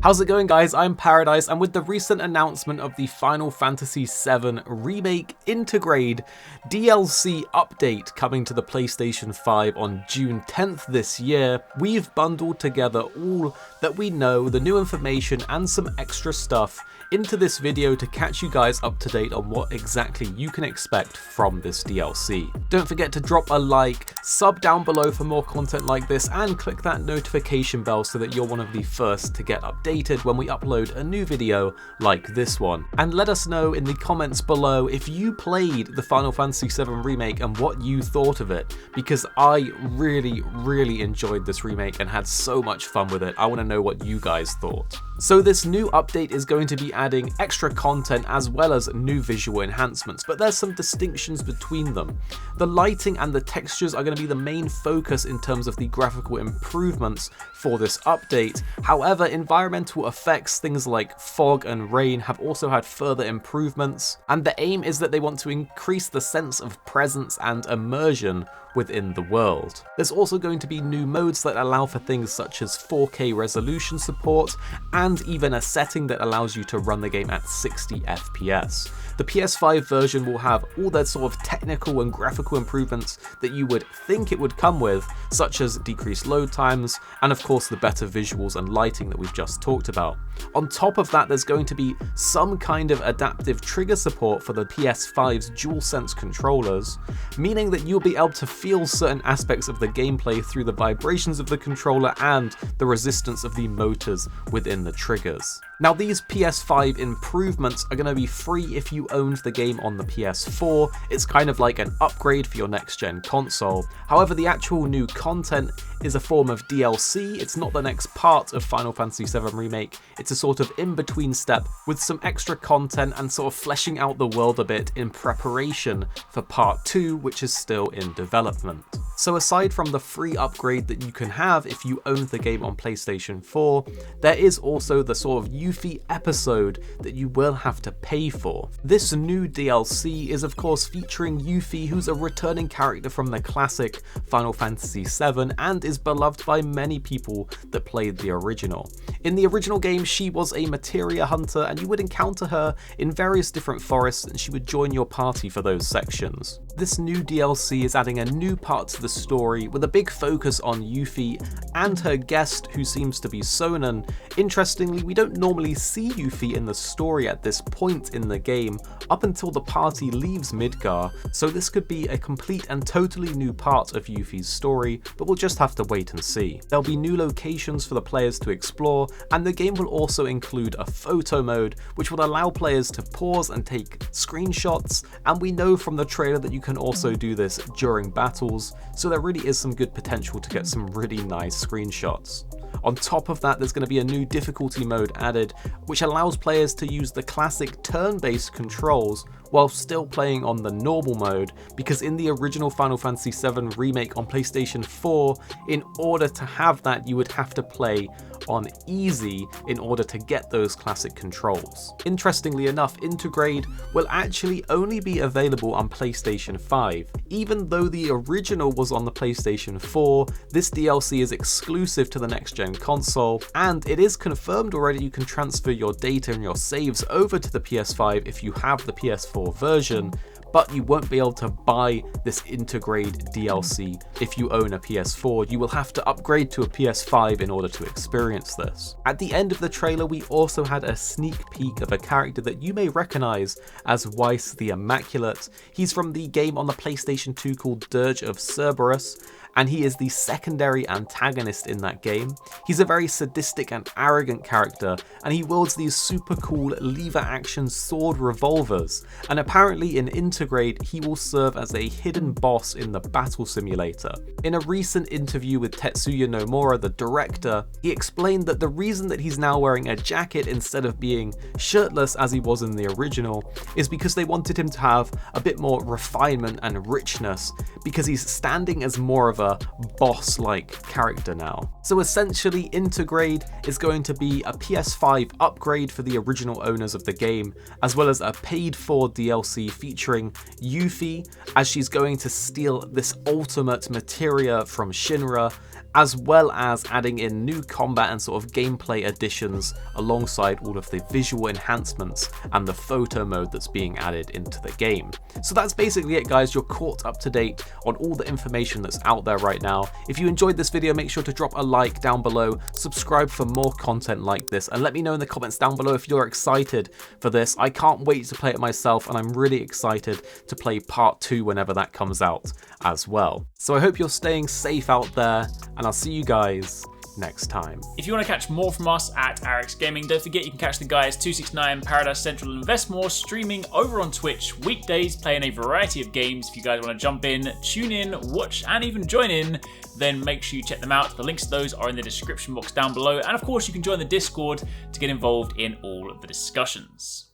How's it going, guys? I'm Paradise, and with the recent announcement of the Final Fantasy VII Remake Intergrade DLC update coming to the PlayStation 5 on June 10th this year, we've bundled together all that we know, the new information and some extra stuff into this video to catch you guys up to date on what exactly you can expect from this DLC. Don't forget to drop a like, sub down below for more content like this, and click that notification bell so that you're one of the first to get updated when we upload a new video like this one. And let us know in the comments below if you played the Final Fantasy VII Remake and what you thought of it, because I really enjoyed this remake and had so much fun with it. I want to know what you guys thought. So this new update is going to be adding extra content as well as new visual enhancements, but there's some distinctions between them. The lighting and the textures are going to be the main focus in terms of the graphical improvements for this update. However, environmental effects, things like fog and rain, have also had further improvements, and the aim is that they want to increase the sense of presence and immersion within the world. There's also going to be new modes that allow for things such as 4K resolution support, and even a setting that allows you to run the game at 60 FPS. The PS5 version will have all the sort of technical and graphical improvements that you would think it would come with, such as decreased load times, and of course the better visuals and lighting that we've just talked about. On top of that, there's going to be some kind of adaptive trigger support for the PS5's DualSense controllers, meaning that you'll be able to feel certain aspects of the gameplay through the vibrations of the controller and the resistance of the motors within the triggers. Now, these PS5 improvements are going to be free if you owned the game on the PS4. It's kind of like an upgrade for your next-gen console. However, the actual new content is a form of DLC. It's not the next part of Final Fantasy VII Remake. It's a sort of in-between step with some extra content and sort of fleshing out the world a bit in preparation for Part 2, which is still in development. So aside from the free upgrade that you can have if you own the game on PlayStation 4, there is also the sort of Yuffie episode that you will have to pay for. This new DLC is of course featuring Yuffie, who's a returning character from the classic Final Fantasy VII and is beloved by many people that played the original. In the original game, she was a materia hunter, and you would encounter her in various different forests, and she would join your party for those sections. This new DLC is adding a new part to the story with a big focus on Yuffie and her guest, who seems to be Sonon. Interestingly, we don't normally see Yuffie in the story at this point in the game up until the party leaves Midgar, so this could be a complete and totally new part of Yuffie's story, but we'll just have to wait and see. There'll be new locations for the players to explore, and the game will also include a photo mode which will allow players to pause and take screenshots, and we know from the trailer that you can also do this during battles, so there really is some good potential to get some really nice screenshots. On top of that, there's going to be a new difficulty mode added, which allows players to use the classic turn-based controls while still playing on the normal mode, because in the original Final Fantasy VII Remake on PlayStation 4, in order to have that, you would have to play on easy in order to get those classic controls. Interestingly enough, Intergrade will actually only be available on PlayStation 5. Even though the original was on the PlayStation 4, this DLC is exclusive to the next-gen console, and it is confirmed already you can transfer your data and your saves over to the PS5 if you have the PS4 version, but you won't be able to buy this Intergrade DLC if you own a PS4. You will have to upgrade to a PS5 in order to experience this. At the end of the trailer, we also had a sneak peek of a character that you may recognize as Weiss the Immaculate. He's from the game on the PlayStation 2 called Dirge of Cerberus, and he is the secondary antagonist in that game. He's a very sadistic and arrogant character, and he wields these super cool lever action sword revolvers, and apparently in Intergrade he will serve as a hidden boss in the battle simulator. In a recent interview with Tetsuya Nomura, the director, he explained that the reason that he's now wearing a jacket instead of being shirtless as he was in the original is because they wanted him to have a bit more refinement and richness, because he's standing as more of a boss-like character now. So essentially, Intergrade is going to be a PS5 upgrade for the original owners of the game, as well as a paid-for DLC featuring Yuffie, as she's going to steal this ultimate materia from Shinra, as well as adding in new combat and sort of gameplay additions alongside all of the visual enhancements and the photo mode that's being added into the game. So that's basically it, guys. You're caught up to date on all the information that's out there right now. If you enjoyed this video, make sure to drop a like down below, subscribe for more content like this, and let me know in the comments down below if you're excited for this. I can't wait to play it myself, and I'm really excited to play part 2 whenever that comes out as well. So I hope you're staying safe out there, and I'll see you guys next time. If you want to catch more from us at Arekkz Gaming, don't forget you can catch the guys 269, Paradise Central and Investmore streaming over on Twitch weekdays, playing a variety of games. If you guys want to jump in, tune in, watch and even join in, then make sure you check them out. The links to those are in the description box down below, and of course you can join the Discord to get involved in all of the discussions.